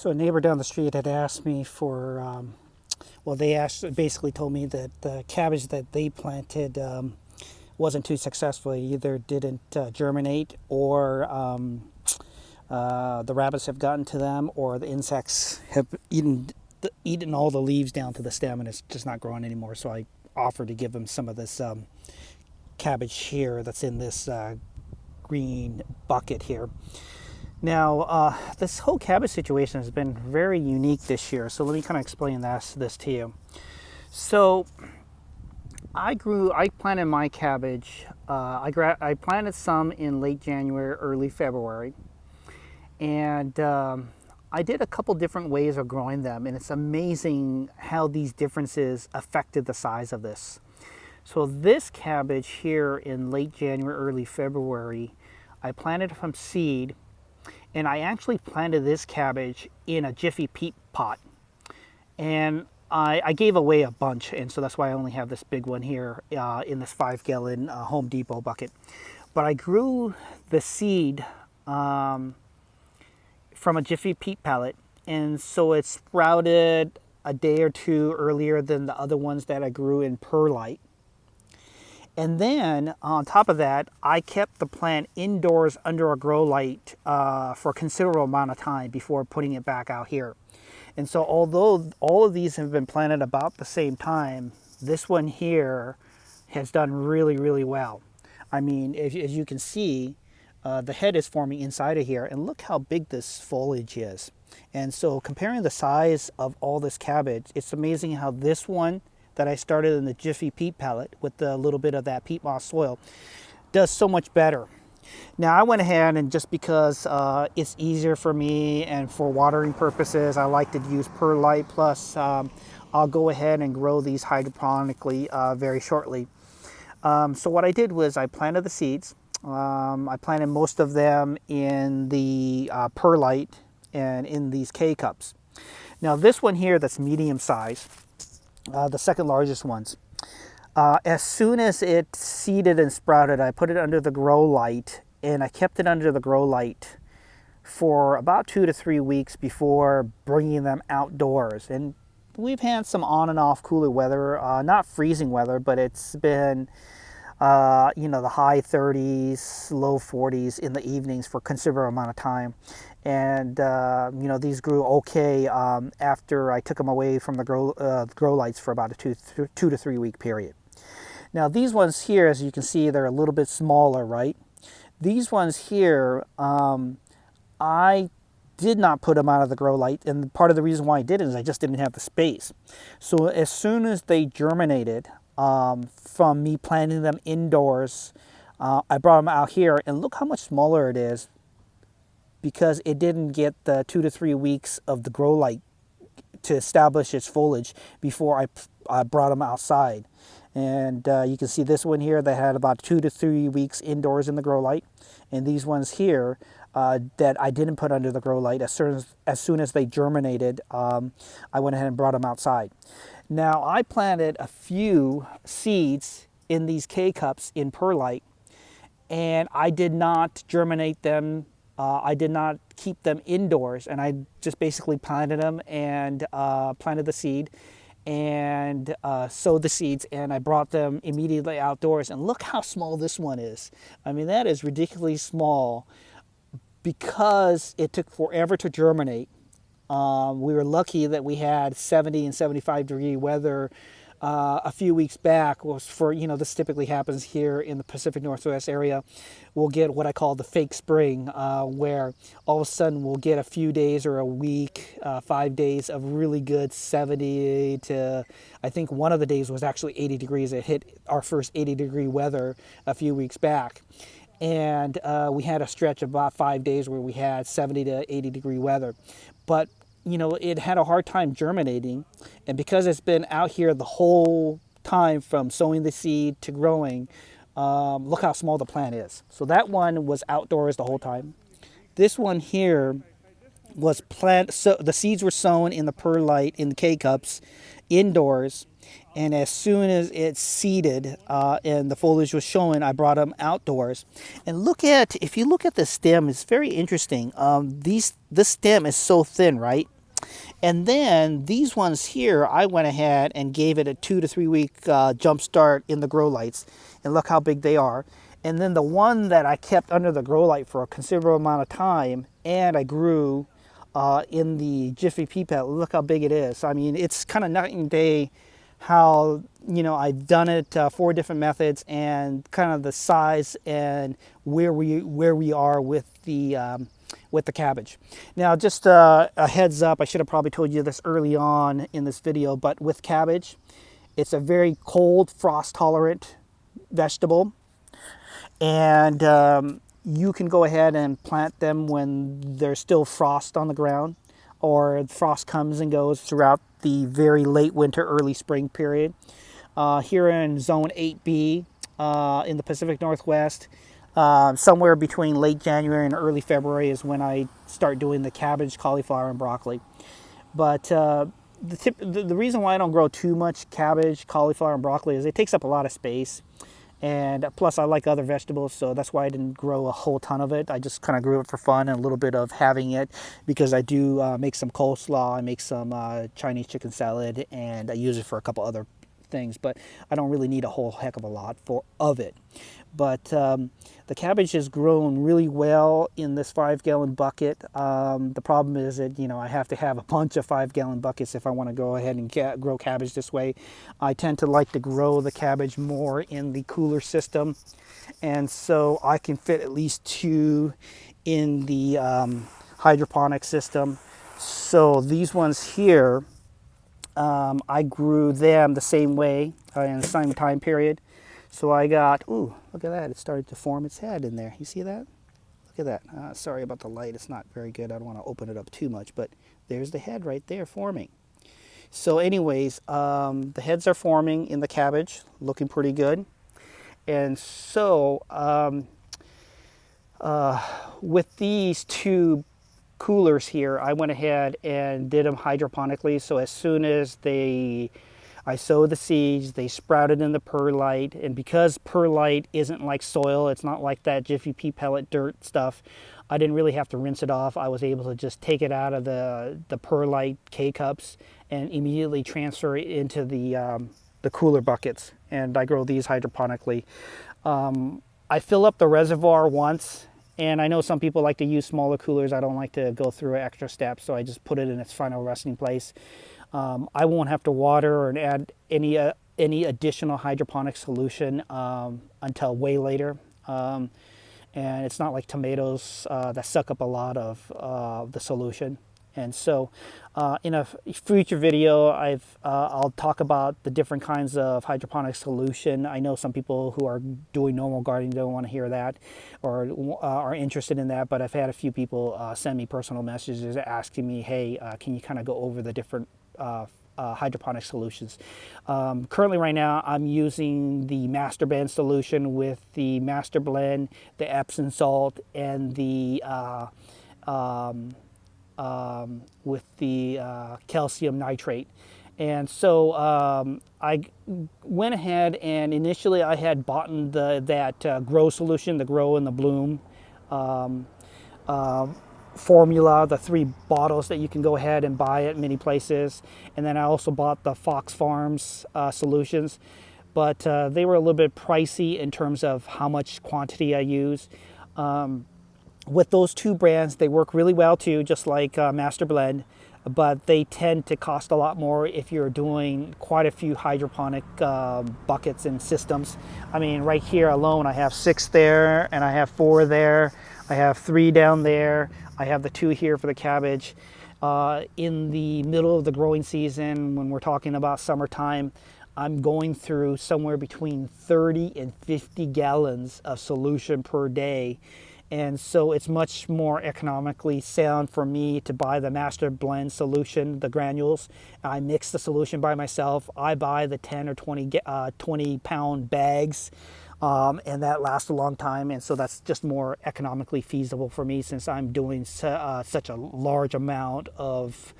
So a neighbor down the street had asked me for, well, basically told me that the cabbage that they planted wasn't too successful. It either didn't germinate, or the rabbits have gotten to them, or the insects have eaten all the leaves down to the stem, and it's just not growing anymore. So I offered to give them some of this cabbage here that's in this green bucket here. Now, this whole cabbage situation has been very unique this year, so let me kind of explain this to you. So, I planted my cabbage. I planted some in late January, early February, and I did a couple different ways of growing them, and it's amazing how these differences affected the size of this. So, this cabbage here in late January, early February, I planted from seed. And I actually planted this cabbage in a Jiffy Pete pot. And I gave away a bunch, and so that's why I only have this big one here in this 5-gallon Home Depot bucket. But I grew the seed from a Jiffy Pete pellet, and so it sprouted a day or two earlier than the other ones that I grew in perlite. And then on top of that, I kept the plant indoors under a grow light for a considerable amount of time before putting it back out here. And so although all of these have been planted about the same time, this one here has done really, really well. I mean, as you can see, the head is forming inside of here, and look how big this foliage is. And so comparing the size of all this cabbage, it's amazing how this one that I started in the Jiffy Pete pellet with a little bit of that peat moss soil does so much better. Now I went ahead, and just because it's easier for me and for watering purposes, I like to use perlite, plus I'll go ahead and grow these hydroponically very shortly. So what I did was I planted the seeds. I planted most of them in the perlite and in these K-cups. Now this one here that's medium size, the second largest ones. As soon as it seeded and sprouted, I put it under the grow light, and I kept it under the grow light for about 2 to 3 weeks before bringing them outdoors. And we've had some on and off cooler weather, not freezing weather, but it's been the high 30s, low 40s in the evenings for a considerable amount of time. And these grew okay after I took them away from the grow lights for about a 2 to 3 week period. Now these ones here, as you can see, they're a little bit smaller, right? These ones here, I did not put them out of the grow light, and part of the reason why I did it is I just didn't have the space. So as soon as they germinated from me planting them indoors, I brought them out here, and look how much smaller it is, because it didn't get the 2 to 3 weeks of the grow light to establish its foliage before I brought them outside. And you can see this one here that had about 2 to 3 weeks indoors in the grow light, and these ones here that I didn't put under the grow light. As soon as they germinated, I went ahead and brought them outside. Now I planted a few seeds in these K-cups in perlite, and I did not germinate them. I did not keep them indoors, and I just basically planted them and planted the seed and sowed the seeds, and I brought them immediately outdoors. And look how small this one is. I mean, that is ridiculously small because it took forever to germinate. We were lucky that we had 70 and 75 degree weather a few weeks back. Was for, this typically happens here in the Pacific Northwest area. We'll get what I call the fake spring, where all of a sudden we'll get a few days or a week, 5 days of really good 70 to, I think one of the days was actually 80 degrees. It hit our first 80 degree weather a few weeks back. And we had a stretch of about 5 days where we had 70 to 80 degree weather. But it had a hard time germinating, and because it's been out here the whole time from sowing the seed to growing, look how small the plant is. So that one was outdoors the whole time. This one here was so the seeds were sown in the perlite in the K-cups indoors, and as soon as it's seeded and the foliage was showing, I brought them outdoors. And if you look at the stem, it's very interesting. This stem is so thin, right? And then these ones here, I went ahead and gave it a 2 to 3 week jump start in the grow lights, and look how big they are. And then the one that I kept under the grow light for a considerable amount of time, and I grew in the Jiffy Pea Pellet. Look how big it is. I mean, it's kind of night and day how, I've done it 4 different methods, and kind of the size and where we are with the cabbage. Now, just a heads up, I should have probably told you this early on in this video, but with cabbage, it's a very cold, frost tolerant vegetable, and you can go ahead and plant them when there's still frost on the ground, or frost comes and goes throughout the very late winter, early spring period. Here in Zone 8B in the Pacific Northwest, somewhere between late January and early February is when I start doing the cabbage, cauliflower, and broccoli. But the reason why I don't grow too much cabbage, cauliflower, and broccoli is it takes up a lot of space. And plus, I like other vegetables, so that's why I didn't grow a whole ton of it. I just kind of grew it for fun and a little bit of having it, because I do make some coleslaw, I make some Chinese chicken salad, and I use it for a couple other things, but I don't really need a whole heck of a lot of it. But the cabbage has grown really well in this 5-gallon bucket. The problem is that, I have to have a bunch of 5-gallon buckets if I want to go ahead and grow cabbage this way. I tend to like to grow the cabbage more in the cooler system, and so I can fit at least 2 in the hydroponic system. So these ones here, I grew them the same way in the same time period. So I got, ooh, look at that. It started to form its head in there. You see that? Look at that. Sorry about the light. It's not very good. I don't want to open it up too much, but there's the head right there forming. So anyways, the heads are forming in the cabbage, looking pretty good. And so with these 2 coolers here, I went ahead and did them hydroponically. So as soon as I sowed the seeds, they sprouted in the perlite, and because perlite isn't like soil, it's not like that Jiffy Pea Pellet dirt stuff, I didn't really have to rinse it off. I was able to just take it out of the perlite K-cups and immediately transfer it into the cooler buckets, and I grow these hydroponically. I fill up the reservoir once, and I know some people like to use smaller coolers. I don't like to go through an extra step, so I just put it in its final resting place. I won't have to water or add any additional hydroponic solution until way later. And it's not like tomatoes that suck up a lot of the solution. And so in a future video, I'll talk about the different kinds of hydroponic solution. I know some people who are doing normal gardening don't want to hear that or are interested in that, but I've had a few people send me personal messages asking me, hey, can you kind of go over the different hydroponic solutions. Currently right now I'm using the Master Blend solution with the Master Blend, the Epsom salt, and the calcium nitrate. And so I went ahead and initially I had bought that grow solution, the Grow and the Bloom formula, the 3 bottles that you can go ahead and buy at many places. And then I also bought the Fox Farms solutions, but they were a little bit pricey in terms of how much quantity I use. With those 2 brands, they work really well too, just like Master Blend, but they tend to cost a lot more if you're doing quite a few hydroponic buckets and systems. I mean, right here alone, I have 6 there, and I have 4 there. I have 3 down there. I have the 2 here for the cabbage. In the middle of the growing season, when we're talking about summertime, I'm going through somewhere between 30 and 50 gallons of solution per day. And so it's much more economically sound for me to buy the Master Blend solution, the granules. I mix the solution by myself. I buy the 10 or 20 pound bags, and that lasts a long time. And so that's just more economically feasible for me since I'm doing such a large amount of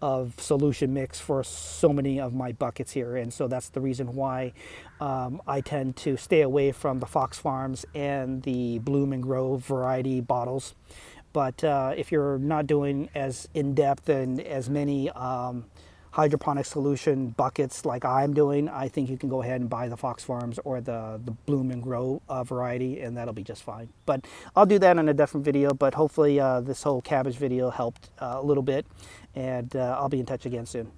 of solution mix for so many of my buckets here, and so that's the reason why I tend to stay away from the Fox Farms and the Bloom and Grow variety bottles. But if you're not doing as in-depth and as many hydroponic solution buckets like I'm doing, I think you can go ahead and buy the Fox Farms or the Bloom and Grow variety, and that'll be just fine. But I'll do that in a different video, but hopefully this whole cabbage video helped a little bit, and I'll be in touch again soon.